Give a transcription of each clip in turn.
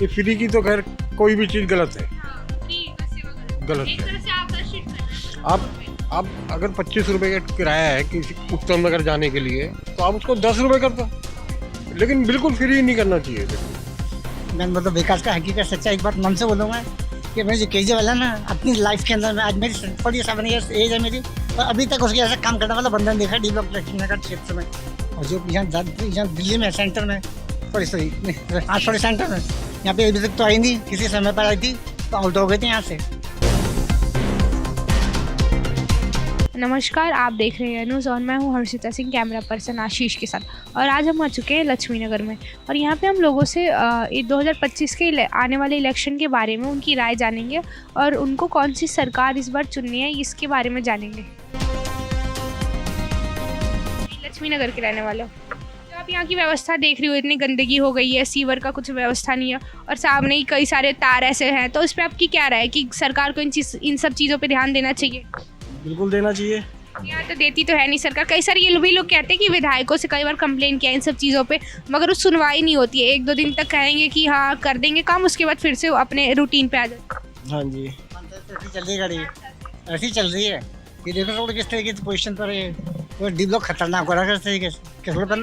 ये फ्री की तो खैर कोई भी चीज़ गलत है, हाँ, फ्री बस सेवा गलत एक है। तरह से आकर्षित करना। आप अगर 25 रुपए का किराया है किसी उत्तम नगर जाने के लिए तो आप उसको 10 रुपए कर दो, लेकिन बिल्कुल फ्री नहीं करना चाहिए। देखो मैं मतलब विकास का हकीकत सच्चा एक बात मन से बोलूँगा कि मेरी जो केजरीवाल है ना, अपनी लाइफ के अंदर में आज मेरी 47 ईयर्स एज है मेरी, और अभी तक उसके ऐसा काम करने वाला बंदा नहीं देखा डी ब्लॉक लक्ष्मी नगर क्षेत्र में। और जो यहाँ दिल्ली में सेंटर में सॉरी हाँ सॉरी सेंटर में यहाँ पे अभी तक तो आई नहीं, किसी समय पर आई थी तो आउट हो गई थी यहाँ से। नमस्कार, आप देख रहे हैं न्यूज़ और मैं हूं हर्षिता सिंह, कैमरा पर्सन आशीष के साथ। और आज हम आ चुके हैं लक्ष्मी नगर में और यहाँ पे हम लोगों से 2025 के आने वाले इलेक्शन के बारे में उनकी राय जानेंगे और उनको कौन सी सरकार इस बार चुननी है इसके बारे में जानेंगे। लक्ष्मी नगर के रहने वाले हो, तो आप यहाँ की व्यवस्था देख रही हो, इतनी गंदगी हो गई है, सीवर का कुछ व्यवस्था नहीं है और सामने ही कई सारे तार ऐसे हैं, तो इस पर आपकी क्या राय है कि सरकार को इन सब चीज़ों पर ध्यान देना चाहिए? बिल्कुल देना चाहिए। यहाँ तो देती तो है नहीं सरकार। कई सारे ये भी लोग कहते हैं कि विधायकों से कई बार कंप्लेन किया इन सब चीज़ों पे, मगर उस सुनवाई नहीं होती है। 1-2 दिन तक कहेंगे कि हाँ कर देंगे काम, उसके बाद फिर से वो अपने रूटीन पे आ जाते। हाँ जी, ऐसी चल रही है गाड़ी, ऐसी चल रही है। ये देखो रोड किस तरीके की पोजीशन पर है, वो डी ब्लॉक खतरनाक हो रहा है किस तरीके से, किस रोड पर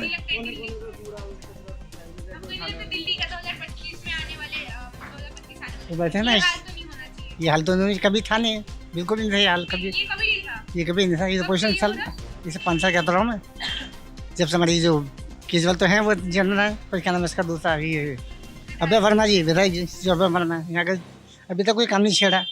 वो बैठे ना। ये हाल तो नहीं कभी था नहीं, बिल्कुल नहीं था ये हाल कभी, ये कभी नहीं था। ये तो पोजीशन साल इसे 5 साल कहता रहा हूँ मैं, जब से हमारी जो केजरीवाल तो है वो जनरल है, पर क्या नाम है इसका दूसरा अभी अभय वर्मा जी, विधायक जी जो अभय वर्मा है, यहाँ का अभी तक कोई काम नहीं छेड़ा।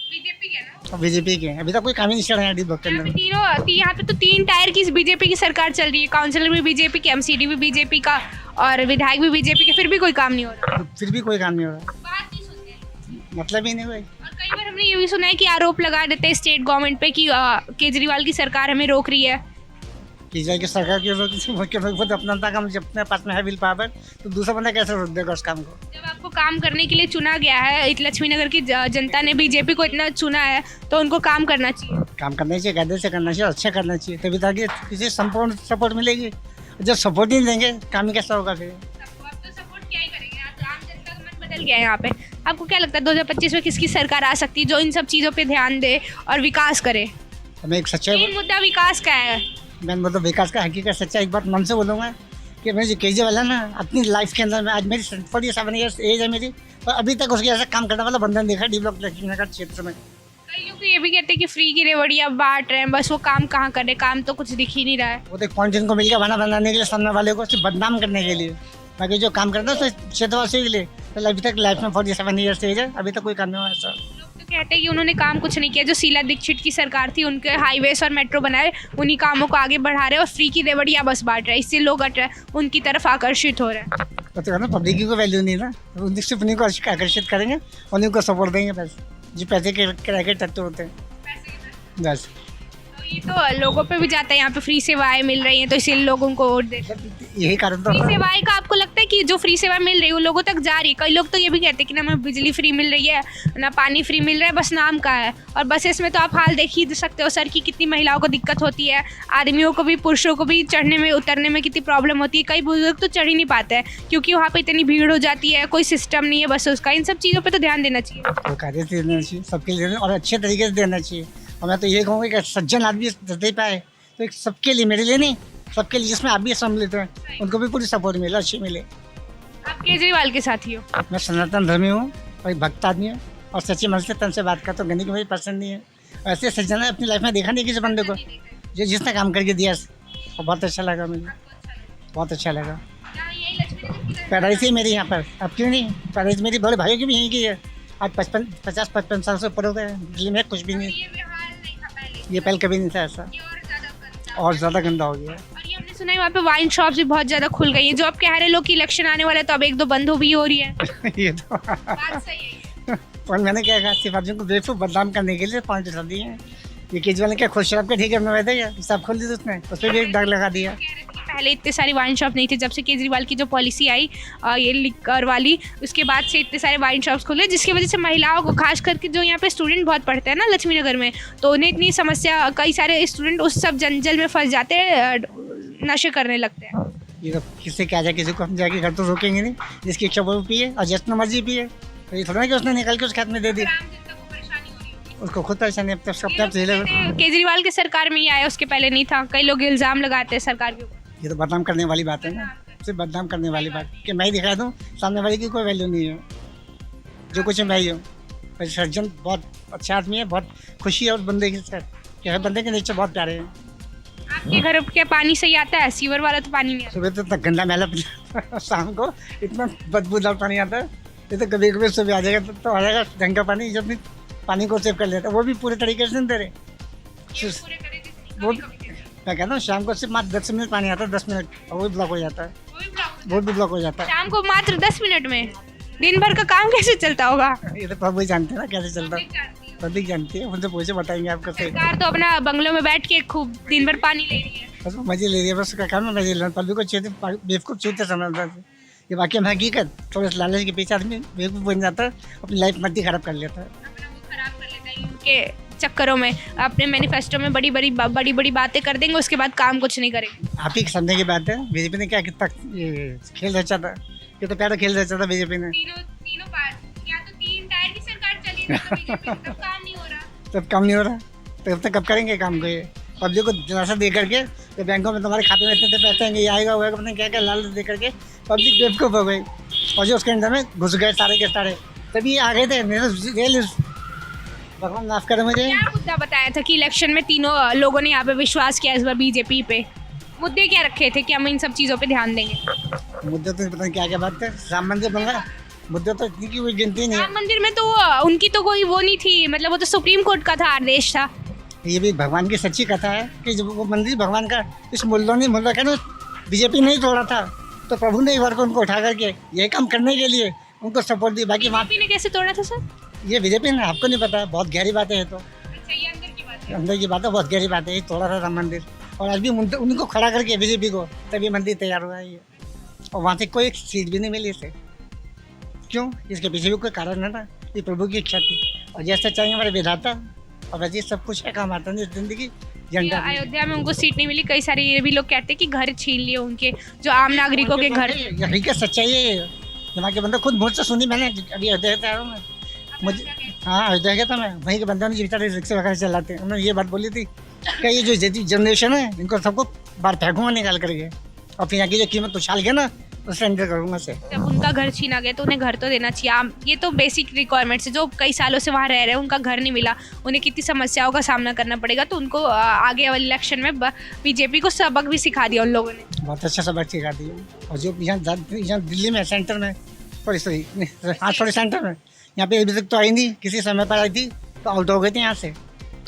बीजेपी के अभी तक कोई काम ही नहीं छेड़ा यहाँ डी ब्लॉक के अंदर। यहाँ पे तो 3 टायर की बीजेपी की सरकार चल रही है, काउंसिलर भी बीजेपी के, एमसीडी भी बीजेपी का और विधायक भी बीजेपी के, फिर भी कोई काम नहीं हो रहा। फिर भी कोई काम नहीं हो रहा, बात नहीं सुनते हैं। मतलब ही नहीं भाई। और कई बार हमने ये भी सुना है कि आरोप लगा देते हैं स्टेट गवर्नमेंट पे कि केजरीवाल की सरकार हमें रोक रही है। केजरीवाल की सरकार की वो तो अपना काम, जब अपने पास में है विल पावर, तो दूसरा बंदा कैसे रोक देगा उस काम को। जब आपको काम करने के लिए चुना गया है, लक्ष्मी नगर की जनता ने बीजेपी को इतना चुना है, तो उनको काम करना चाहिए। काम करना चाहिए, कायदे से करना चाहिए, अच्छा करना चाहिए, तभी ताकि किसी संपूर्ण सपोर्ट मिलेगी। जब सपोर्ट ही नहीं देंगे काम ही कैसा होगा फिर। आप तो सपोर्ट क्या ही करेंगे, आम जनता का मन बदल गया है यहाँ पे। आपको क्या लगता है 2025 में किसकी सरकार आ सकती है जो इन सब चीज़ों पे ध्यान दे और विकास करे? हमें एक सच्चाई, मेन मुद्दा विकास का है। मैं मतलब विकास का हकीकत सच्चा एक बात मन से बोलूँगा कि मेरी जो केजरीवाल है ना, अपनी लाइफ के अंदर में आज मेरी 47 ईयर्स एज है मेरी, और अभी तक उसके ऐसा काम करने वाला बंदा नहीं देखा डी ब्लॉक लक्ष्मी नगर क्षेत्र में। कई लोग तो ये भी कहते हैं कि फ्री की रेवड़ियाँ बांट रहे हैं, बस वो काम कहाँ कर रहे, काम तो कुछ दिख ही नहीं रहा है। वो तो एक पॉइंट जिनको मिल गया बना बनाने के लिए, सामने वाले को सिर्फ बदनाम करने के लिए, बाकी जो काम करता है तो क्षेत्रवासियों के लिए। तो अभी तक लाइफ में 47 ईयर्स एज है, अभी तक कोई काम नहीं हुआ ऐसा। लोग तो कहते हैं कि उन्होंने काम कुछ नहीं किया। जो शीला दीक्षित की सरकार थी, उनके हाईवेज और मेट्रो बनाए, उन्हीं कामों को आगे बढ़ा रहे और फ्री की रेवड़ियाँ बस बांट रहे हैं, इससे लोग उनकी तरफ आकर्षित हो रहे हैं। तो ना पब्लिक को वैल्यू नहीं ना, सिर्फ उन्हीं को आकर्षित करेंगे, उन्हीं को सपोर्ट देंगे बस, जो पैसे के किराए के तत्व होते हैं बस। तो ये तो लोगों पे भी जाता है, यहाँ पे फ्री सेवाएं मिल रही हैं तो इसीलिए लोग उनको वोट देते हैं। यही कारण तो फ्री सेवाएं का आपको लगता है कि जो फ्री सेवा मिल रही है वो लोगों तक जा रही है? कई लोग तो ये भी कहते हैं कि ना हमें बिजली फ्री मिल रही है, ना पानी फ्री मिल रहा है, बस नाम का है। और बसेस में तो आप हाल देख ही सकते हो सर कि कितनी महिलाओं को दिक्कत होती है, आदमियों को भी पुरुषों को भी चढ़ने में उतरने में कितनी प्रॉब्लम होती है। कई बुजुर्ग तो चढ़ ही नहीं पाते हैं क्योंकि वहाँ पर इतनी भीड़ हो जाती है, कोई सिस्टम नहीं है बसेस का। इन सब चीज़ों पर तो ध्यान देना चाहिए, तो कायदे से देना चाहिए, सबके लिए और अच्छे तरीके से देना चाहिए। और मैं तो ये कहूँगा कि सज्जन आदमी दे पाए तो एक सबके लिए, मेरे लिए नहीं, सबके लिए, जिसमें आप भी सम्मिलित हैं, उनको भी पूरी सपोर्ट मिले, अच्छी मिले। आप केजरीवाल के साथ ही हो? मैं सनातन धर्मी हूँ और एक भक्त आदमी हूँ और सच्ची मन से तन से बात करता हूँ, गंदी की मुझे पसंद नहीं है। ऐसे सज्जन अपनी लाइफ में देखा नहीं किसी बंदे को जो जिसने काम करके दिया, और बहुत अच्छा लगा मुझे, बहुत अच्छा लगा। पैदाइश ही मेरी यहाँ पर, अब क्यों नहीं, पैदाइश मेरी बड़े भाइयों की भी यहीं की है। आज 50-55 साल से ऊपर हो गए, दिल्ली में कुछ भी नहीं, ये पहले कभी नहीं था ऐसा, और ज़्यादा गंदा हो गया। और ये हमने सुना है वहाँ पे वाइन शॉप्स भी बहुत ज़्यादा खुल गई हैं, जो अब कह रहे लोग कि इलेक्शन आने वाला है तो अब 1-2 बंद हो भी हो रही है। ये तो बात सही है। और मैंने क्या कहा, सिर्फ आदमी को बेवकूफ़ बदनाम करने के लिए 5 उठा दिए हैं। ये केजरीवाल ने क्या खुद शराब के ठीक है में बैठे गया, सब खोल दी तो उसने, उस पर भी एक दाग लगा दिया। पहले इतने सारी वाइन शॉप नहीं थे, जब से केजरीवाल की जो पॉलिसी आई ये लिकर वाली, उसके बाद से इतने सारे वाइन शॉप्स खुले, जिसकी वजह से महिलाओं को, खास करके जो यहाँ पे स्टूडेंट बहुत पढ़ते हैं ना लक्ष्मी नगर में, तो उन्हें इतनी समस्या, कई सारे स्टूडेंट उस सब जंजल में फंस जाते हैं, नशे करने लगते हैं। ये तो किससे क्या जाए, किसी को हम जाके घर तो रोकेंगे नहीं, जिसकी इच्छा वो पिए और जितना मर्जी पिए, तो ये थोड़ा ना कि उसने निकाल के उस खाते में दे दी, आम जनता को परेशानी हो रही है। उसको खुद परेशानी, अब तक सब तक झेले। केजरीवाल की सरकार में ही आया, उसके पहले नहीं था। कई लोग इल्जाम लगाते हैं सरकार के ऊपर। ये तो बदनाम करने वाली बात है ना, सिर्फ बदनाम करने वाली बात कि मैं ही दिखा दूँ, सामने वाले की कोई वैल्यू नहीं है, जो कुछ है मैं ही हूँ। पर सर्जन बहुत अच्छा आदमी है, बहुत खुशी है उस बंदे के साथ कि हर बंदे के नेचर बहुत प्यारे हैं। आपके घर क्या पानी सही आता है? सीवर वाला तो पानी नहीं आता। सुबह तो इतना गंदा मैला शाम को इतना बदबूदार पानी आता है, ये तो कभी कभी सुबह आ जाएगा तो आ जाएगा ढंग का पानी, जब भी पानी को सेव कर लेता है वो भी पूरे तरीके से नहीं दे रहे। पूरे करे जितनी वो कभी-कभी देते हैं। मैं कहता हूँ शाम को सिर्फ मात्र 10 मिनट पानी आता है, 10 मिनट, और वो भी ब्लॉक हो जाता है, वो भी block वो भी ब्लॉक हो जाता शाम को मात्र 10 मिनट में दिन भर का काम कैसे चलता होगा? है। ये तो प्रभु ही जानते हैं ना कैसे चलता है, नहीं जानती हूँ। पब्लिक जानती है, उनसे पूछे बताएंगे आपको सही। सरकार तो अपना बंगलों में बैठ के खूब दिन भर पानी ले रही है। बस वो मजे ले रही है, बस उसका काम है मजे लेना, पब्लिक को चूते बेवकूफ़ चूते समझता है। ये वाकई में हकीकत, थोड़े से लालच के पीछे आदमी बेवकूफ़ बन जाता है, अपनी लाइफ मत ही खराब कर लेता है। अपना वो खराब कर लेता है इनके चक्करों में। अपने मैनिफेस्टो में बड़ी बड़ी बातें कर देंगे, उसके बाद काम कुछ नहीं करेंगे। आप ही समझने की बात है, बीजेपी ने क्या कितना ये खेल रचा था, ये तो प्यारा खेल रचा था बीजेपी ने। तीनों पार्ट या तो 3 टायर की सरकार चली रही है, तो बीजेपी तब काम नहीं हो रहा। तब काम नहीं हो रहा, तब तक कब करेंगे काम को? ये पब्लिक को दिलासा दे करके ये बैंकों में तुम्हारे खाते में इतने पैसे आएंगे, ये आएगा होगा, पता नहीं क्या क्या लालच दे करके पब्लिक बेवकूफ़ हो गई, और जो उसके अंदर में घुस गए सारे के सारे, तभी आ गए थे। रियल भगवान माफ करे मुझे। क्या मुद्दा बताया था कि इलेक्शन में तीनों लोगों ने यहाँ पे विश्वास किया इस बार बीजेपी पे? मुद्दे क्या रखे थे कि हम इन सब चीज़ों पे ध्यान देंगे? मुद्दे तो पता नहीं क्या क्या बात है, राम मंदिर बन रहा, मुद्दे तो इतनी की कोई गिनती नहीं है। राम मंदिर में तो उनकी तो कोई वो नहीं थी, मतलब वो तो सुप्रीम कोर्ट का था आदेश था। ये भी भगवान की सच्ची कथा है कि जब वो मंदिर भगवान का इस मुल्ला का ना बीजेपी नहीं तोड़ा था, तो प्रभु ने एक बार को उनको उठा करके ये काम करने के लिए उनको सपोर्ट दी। बाकी वहाँ बीजेपी ने कैसे तोड़ा था सर? ये बीजेपी ने, आपको नहीं पता, बहुत गहरी बात है ये तो, अच्छा, ये अंदर की बात है। अंदर की बात है, बहुत गहरी बात है। ये तोड़ा था राम मंदिर, और आज भी उनको खड़ा करके बीजेपी को तभी मंदिर तैयार हुआ है ये, और वहाँ से कोई एक सीट भी नहीं मिली इसे। क्यों? इसके पीछे भी कोई कारण है ना, ये प्रभु की इच्छा थी, और जैसा चाहिए हमारे विधाता, और वैसे ही सब कुछ है, काम आता नहीं जिंदगी झंडा। अयोध्या में उनको सीट नहीं मिली, कई सारे ये भी लोग कहते हैं कि घर छीन लिए उनके, जो आम नागरिकों के घर। यही का सच्चाई है, यहाँ के बंदा खुद मुझसे सुनी मैंने, अभी अयोध्या से आया हूँ मैं, मुझे हाँ अयोध्या गया था मैं, वहीं के बंदों ने जो बेचारे रिक्शे वगैरह चलाते हैं, उन्होंने ये बात बोली थी कि ये जो जनरेशन है इनको सबको बाहर फेंकूंगा निकाल करके, और फिर यहाँ की जो कीमत उछाल के ना उससे अंदर करूँगा से। जब उनका घर छीना गया तो उन्हें घर तो देना चाहिए। ये तो बेसिक रिक्वायरमेंट्स है, जो कई सालों से वहाँ रह रहे हैं, उनका घर नहीं मिला, उन्हें कितनी समस्याओं का सामना करना पड़ेगा। तो उनको आगे वाले इलेक्शन में बीजेपी को सबक भी सिखा दिया उन लोगों ने। बहुत अच्छा सबक सिखा दिया। और जो यहाँ दिल्ली में सेंटर में सॉरी हाँ थोड़ी सेंटर में यहाँ पे अभी तक तो आई नहीं, किसी समय पर आई थी तो आउट हो गए थे यहाँ से।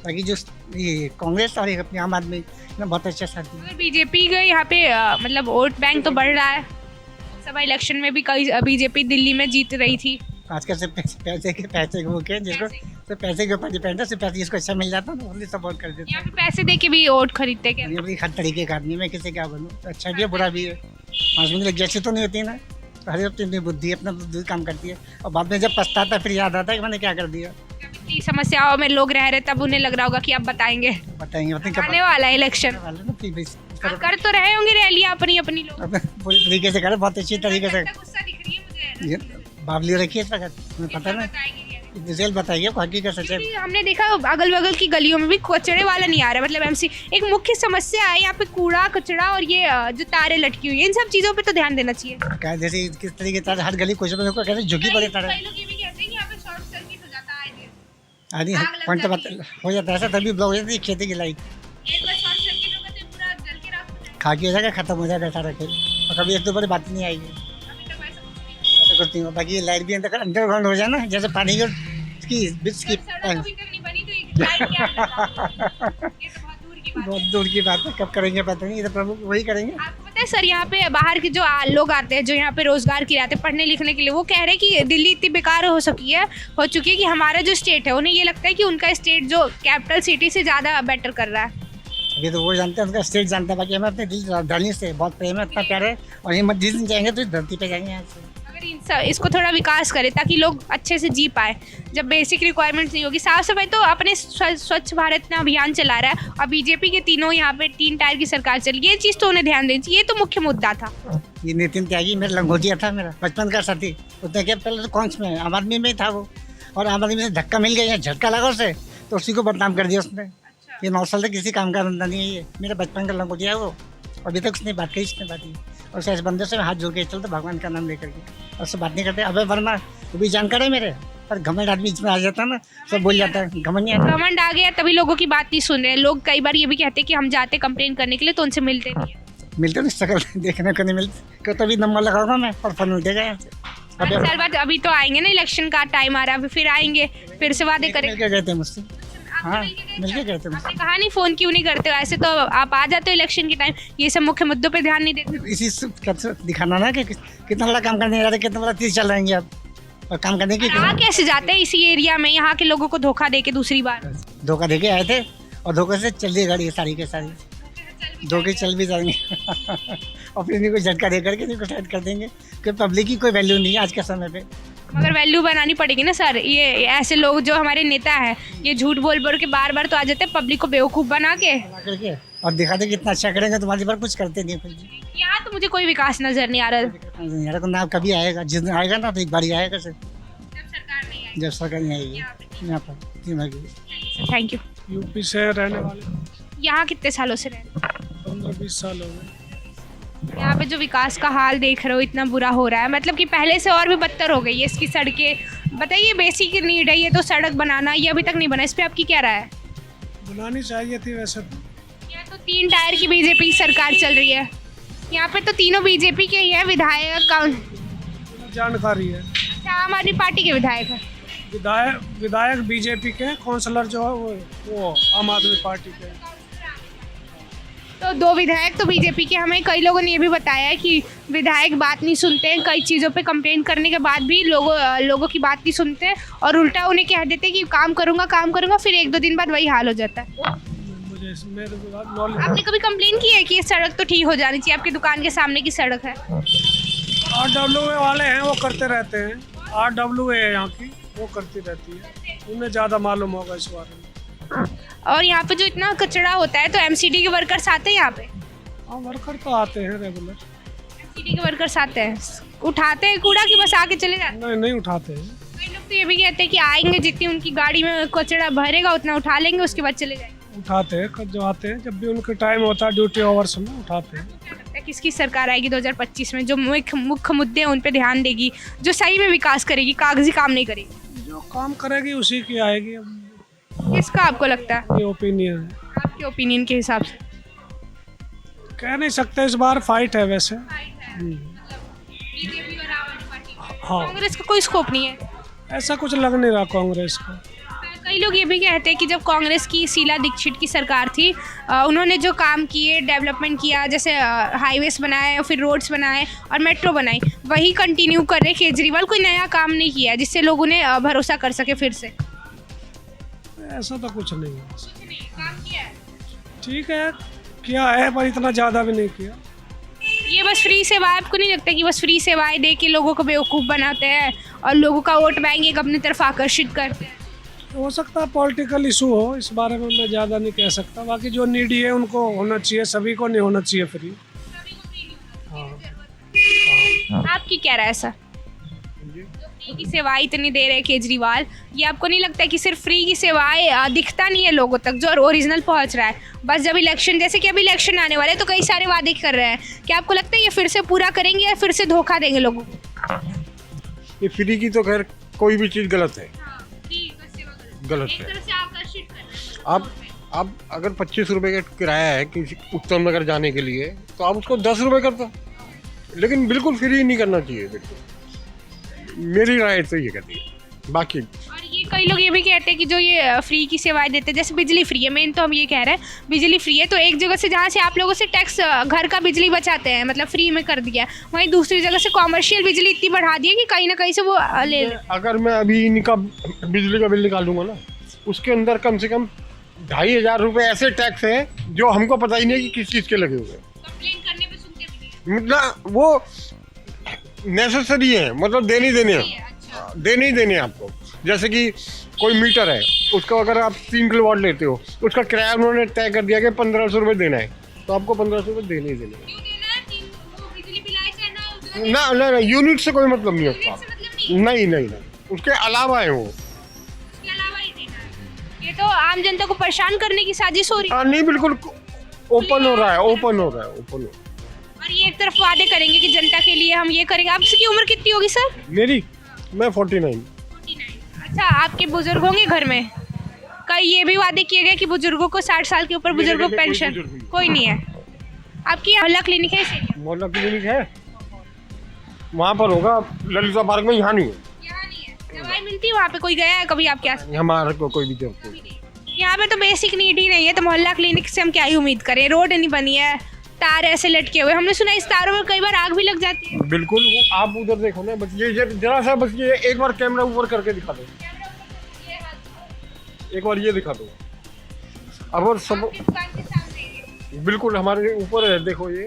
बाकी जो ये कांग्रेस और अपनी आम आदमी ने बहुत अच्छा साथ दिया। अगर बीजेपी का यहाँ पे मतलब वोट बैंक तो बढ़ रहा है, लोकसभा इलेक्शन में भी कई बीजेपी दिल्ली में जीत रही थी। आजकल से पैसे के भूखे जिसको तो पैसे के ऊपर डिपेंड है, सिर्फ पैसे जिसको अच्छा मिल जाता है तो ओनली सपोर्ट कर देते यहाँ पे पैसे दे के भी वोट खरीदते क्या? हैं। ये हर तरीके का आदमी, मैं किसी क्या बोलूँ, अच्छा भी है बुरा भी है। आदमी की जैसी तो नहीं होती ना, तो हर अपनी बुद्धि अपना बुद्धि काम करती है, और बाद में जब पछताता है फिर याद आता है कि मैंने क्या कर दिया। इतनी समस्याओं में लोग रह रहे तब उन्हें लग रहा होगा कि आप बताएंगे। बताएंगे आने वाला है इलेक्शन, आप कर तो रहे होंगे रैलियां अपनी अपनी लोग। पूरी तरीके से करें, बहुत अच्छी तरीके से। गुस्सा दिख रही है मुझे। ये बावली रखी है इस वक्त, तुम्हें पता ना, डिटेल बताइए हकीकत सच है। क्योंकि हमने देखा अगल बगल की गलियों में भी कचड़े वाला नहीं आ रहा, मतलब एमसी एक मुख्य समस्या है यहाँ पे, कूड़ा कचड़ा और ये जो तारें लटकी हुई है, इन सब चीजों पे तो ध्यान देना चाहिए। क्या जैसे किस तरीके से हर गली कुछ में कहते हैं झुकी पड़े तारे, कई लोग ये भी कहते हैं कि यहाँ पे शॉर्ट सर्किट हो जाता है, आदि आग लग पॉइंट जाती है। हो जाता है ऐसा, तभी ब्लॉक हो जाती है खेती की लाइट, एक बार शॉर्ट सर्किट होगा तो पूरा जल के राख हो जाएगा। खा के हो जाएगा, खत्म हो जाएगा सारा खेल, और कभी एक दो बार बात नहीं आएगी, अभी तक ऐसा कुछ नहीं ऐसा कुछ नहीं हो। बाकी लाइट भी अंडरग्राउंड हो जाए ना, जैसे पानी की बिट्स की, सड़क अभी तक नहीं बनी तो एक लाइट क्या लगा? ये तो बहुत दूर की बात है। बहुत दूर की बात है, कब करेंगे पता नहीं, ये तो प्रभु वही करेंगे। आपको पता है सर, यहाँ पे बाहर के जो लोग आते हैं, जो यहाँ पे रोजगार के लिए आते हैं पढ़ने लिखने के लिए, वो कह रहे हैं कि दिल्ली इतनी बेकार हो चुकी है कि हमारा जो स्टेट है, उन्हें ये लगता है कि उनका स्टेट जो कैपिटल सिटी से ज़्यादा बेटर कर रहा है। अभी तो वो जानते हैं, उनका स्टेट जानता है। बाकी हमें अपने दिल राजधानी से बहुत प्रेम है, इतना प्यार है, और ये मत जिस दिन जाएंगे तो इस धरती पे जाएंगे यहाँ से। अगर इन इसको थोड़ा विकास करे ताकि लोग अच्छे से जी पाए। जब बेसिक रिक्वायरमेंट्स नहीं होगी, साफ सफाई तो अपने स्वच्छ भारत ने अभियान चला रहा है और बीजेपी के तीनों यहाँ पे 3 टायर की सरकार चल रही है, ये चीज़ तो उन्हें ध्यान देनी चाहिए, ये तो मुख्य मुद्दा था। ये नितिन त्यागी मेरा लंगोटिया था, मेरा बचपन का साथी। उसने क्या पहले तो कांग्रेस में आम आदमी में ही था वो, और आम आदमी में धक्का मिल गया, झटका लगा उसे तो उसी को बदनाम कर दिया उसने। ये 9 साल तक किसी काम का बंदा नहीं है, ये मेरा बचपन का लंगोटिया है वो। अभी तक उसने बात कही, इसने बात की, और ऐसे बंदे से हाथ जोड़ के चलते भगवान का नाम लेकर के, और उससे बात नहीं करते। अभय वर्मा वो भी जानकार है मेरे, पर घमंड आदमी इसमें आ जाता है ना, सब बोल जाता है, घमंड आ गया तभी लोगों की बात नहीं सुन रहे। लोग कई बार ये भी कहते हैं कि हम जाते कंप्लेन करने के लिए तो उनसे मिलते नहीं है। मिलते नहीं, शक्ल देखने को नहीं मिलती, क्यों तभी नंबर लगाऊंगा मैं और फोन उठेगा यहाँ से। सर बात अभी तो आएंगे ना, इलेक्शन का टाइम आ रहा है, अभी फिर आएंगे, फिर से वादे करेंगे। मिलके गए थे मुझसे, हाँ मिलके गए थे मुझसे। आपने कहा नहीं फ़ोन क्यों नहीं करते हो, ऐसे तो आप आ जाते हो इलेक्शन के टाइम, ये सब मुख्य मुद्दों पे ध्यान नहीं देते। इसी से दिखाना ना कि कितना बड़ा काम करने जा रहे, कितना बड़ा तीर चल रहेंगे आप, और काम करने की आ कैसे जाते हैं इसी एरिया में, यहाँ के लोगों को धोखा दे के दूसरी बार। धोखा दे के आए थे और धोखे से चल रही गाड़ी सारी के सारी, धोखे चल भी जाएंगे और फिर इन्हीं को झटका दे करके इन्हीं को साइड कर देंगे, क्योंकि पब्लिक की कोई वैल्यू नहीं है आज के समय पे। मगर वैल्यू बनानी पड़ेगी ना सर, ये ऐसे लोग जो हमारे नेता है ये झूठ बोल बोल के बार बार तो आ जाते हैं पब्लिक को बेवकूफ़ बना के और दिखाते कितना अच्छा करेंगे, तुम्हारी पर कुछ करते नहीं फिर। यहाँ तो मुझे कोई विकास नजर नहीं आ रहा। यार को ना कभी आएगा, जिस दिन आएगा ना तो एक बार आएगा सर, जब सरकार नहीं आएगी यहाँ पर। Thank you. यूपी से रहने वाले, यहाँ कितने सालों से रह रहे हैं? 15-20 साल हो गए। यहाँ पे जो विकास का हाल देख रहे हो इतना बुरा हो रहा है, मतलब कि पहले से और भी बदतर हो गई है इसकी सड़कें। बताइए, बेसिक नीड है ये तो सड़क बनाना, ये अभी तक नहीं बना, इस पर आपकी क्या राय है? बनानी चाहिए थी वैसे तो। यहाँ तो 3 टायर की बीजेपी सरकार चल रही है, यहाँ पे तो तीनों बीजेपी के ही है विधायक। जानकारी है, अच्छा, आम आदमी पार्टी के विधायक है। विधायक बीजेपी के, काउंसलर जो है वो आम आदमी पार्टी के। तो 2 विधायक तो बीजेपी के। हमें कई लोगों ने ये भी बताया है कि विधायक बात नहीं सुनते हैं, कई चीज़ों पे कंप्लेन करने के बाद भी लोगों की बात नहीं सुनते और उल्टा उन्हें कह देते कि काम करूँगा, फिर 1-2 दिन बाद वही हाल हो जाता है। मुझे मेरे नॉलेज। आपने कभी कंप्लेन की है कि ये सड़क तो ठीक हो जानी चाहिए, आपकी दुकान के सामने की सड़क है? RWA वाले हैं वो करते रहते हैं, RWA है यहाँ की, वो करती रहती है, उन्हें ज़्यादा मालूम होगा इस बारे में। और यहाँ पे जो इतना कचरा होता है तो MCD के वर्कर्स आते हैं यहाँ पे? हाँ, वर्कर तो आते हैं रेगुलर। MCD के वर्कर्स आते हैं, उठाते हैं कूड़ा कि बस आके चले जाते हैं? नहीं उठाते हैं। कई लोग तो ये भी कहते हैं कि आएंगे, जितनी उनकी गाड़ी में कचरा भरेगा उतना उठा लेंगे, उसके बाद चले जाएंगे। उठाते हैं, जो आते हैं जब भी उनका टाइम होता है ड्यूटी आवर्स में उठाते हैं। क्या लगता है किसकी सरकार आएगी 2025 में जो मुख्य मुद्दे हैं उन पे ध्यान देगी, जो सही में विकास करेगी, कागजी काम नहीं करेगी? जो काम करेगी उसी की आएगी। किसका आपको लगता है? ये ओपिनियन है। आपके ओपिनियन के हिसाब से कह नहीं सकते, इस बार फाइट है वैसे। हाँ, कांग्रेस का कोई स्कोप नहीं है? ऐसा कुछ लग नहीं रहा कांग्रेस को। कई लोग ये भी कहते हैं कि जब कांग्रेस की शीला दीक्षित की सरकार थी, उन्होंने जो काम किए, डेवलपमेंट किया, जैसे हाईवेज बनाए, फिर रोड्स बनाए और मेट्रो बनाई, वही कंटिन्यू कर रहे केजरीवाल। कोई नया काम नहीं किया जिससे लोग उन्हें भरोसा कर सके फिर से? ऐसा तो कुछ नहीं है। ठीक है, किया है पर इतना ज़्यादा भी नहीं किया। ये बस फ्री सेवाएं, आपको नहीं लगता कि बस फ्री सेवाएं दे के लोगों को बेवकूफ़ बनाते हैं और लोगों का वोट बैंक एक अपनी तरफ आकर्षित करते हैं? हो सकता है पॉलिटिकल इशू हो, इस बारे में मैं ज़्यादा नहीं कह सकता। बाकी जो नीडी है उनको होना चाहिए, सभी को नहीं होना चाहिए फ्री। हाँ। आपकी क्या राय है सर? फ्री की सेवाएं इतनी दे रहे हैं केजरीवाल, ये आपको नहीं लगता कि सिर्फ फ्री की सेवाएं दिखता नहीं है लोगों तक जो ओरिजिनल पहुंच रहा है? बस जब इलेक्शन, जैसे कि अभी इलेक्शन आने वाले हैं तो कई सारे वादे कर रहे हैं, क्या आपको लगता है ये फिर से पूरा करेंगे या फिर से धोखा देंगे लोगों को? ये फ्री की तो खैर कोई भी चीज़ गलत है, गलत है। आप अगर 25 रुपए का किराया है किसी उत्तम नगर जाने के लिए तो आप उसको 10 रुपए कर दो, लेकिन बिल्कुल फ्री नहीं करना चाहिए। बिल्कुल मेरी राय तो ये कहती है। बाकी और ये कई लोग ये भी कहते हैं कि जो ये फ्री की सेवाएं देते हैं, जैसे बिजली फ्री है, मेन तो हम ये कह रहे हैं बिजली फ्री है, तो एक जगह से जहाँ से आप लोगों से टैक्स घर का बिजली बचाते हैं, मतलब फ्री में कर दिया, वहीं दूसरी जगह से कॉमर्शियल बिजली इतनी बढ़ा दी है कि कहीं ना कहीं से वो ले। अगर मैं अभी इनका बिजली का बिल निकाल दूंगा ना, उसके अंदर कम से कम 2500 रुपये ऐसे टैक्स हैं जो हमको पता ही नहीं कि किस चीज़ के लगे हुए हैं। कंप्लेन करने पे सुनते भी नहीं। मतलब वो नेसेसरी है, मतलब देने ही देने हैं, अच्छा देने ही देने हैं आपको। जैसे कि कोई मीटर है, उसको अगर आप 3 किलोवाट लेते हो, उसका किराया उन्होंने तय कर दिया कि 1500 रुपये देना है, तो आपको 1500 रुपये देने ही देने हैं। क्यों देना है कि वो बिजली बिल आए चाहे ना उतना ना ना ना, यूनिट से कोई मतलब नहीं है उसका। से मतलब नहीं नहीं नहीं नहीं, उसके अलावा है वो। इसके अलावा ही देना है। ये तो आम जनता को परेशान करने की साजिश हो रही है। हाँ नहीं, बिल्कुल ओपन हो रहा है, ओपन हो रहा है, ओपन हो रहा है। और ये एक तरफ वादे करेंगे कि जनता के लिए हम ये करेंगे। आपकी उम्र कितनी होगी सर? मेरी, मैं 49। अच्छा, आपके बुजुर्ग होंगे घर में? कई ये भी वादे किए गए कि बुजुर्गों को 60 साल के ऊपर बुजुर्गों को घर में कोई पेंशन बुजुर्ग नहीं। कोई नहीं है। आपकी मोहल्ला क्लिनिक है इसीलिए? मोहल्ला क्लिनिक है, वहाँ पर होगा, ललिता पार्क में, यहाँ नहीं है। यहाँ नहीं है। दवाई मिलती है वहाँ पे? कोई गया है कभी आपके आस? हमारे को कोई भी जरूरत नहीं। यहाँ पे तो बेसिक नीड ही नहीं है, तो मोहल्ला क्लिनिक से हम क्या ही उम्मीद करें? रोड नहीं बनी है, तार ऐसे लटके हुए। हमने सुना इस तारों में कई बार आग भी लग जाती है। बिल्कुल, वो आप उधर देखो ना, बस ये जरा सा, बस ये एक बार कैमरा ऊपर करके दिखा दो, एक बार ये दिखा दो। अब और सब आपकी दुकान के सामने ही है। बिल्कुल हमारे ऊपर है, देखो ये।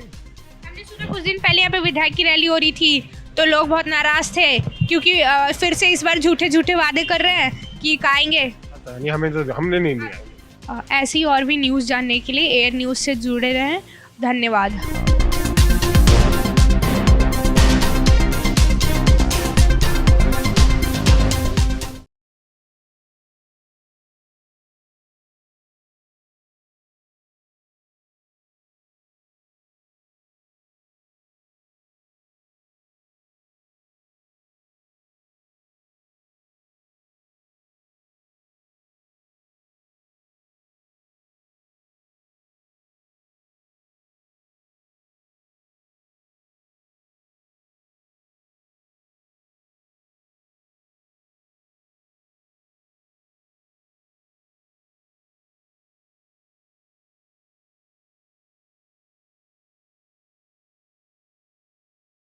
हमने सुना कुछ दिन पहले यहाँ पे विधायक की रैली हो रही थी, तो लोग बहुत नाराज थे क्योंकि फिर से इस बार झूठे झूठे वादे कर रहे हैं कि आएंगे। पता नहीं, हमें तो, हमने नहीं लिया। ऐसी और भी न्यूज़ जानने के लिए एयर न्यूज़ से जुड़े रहें। धन्यवाद।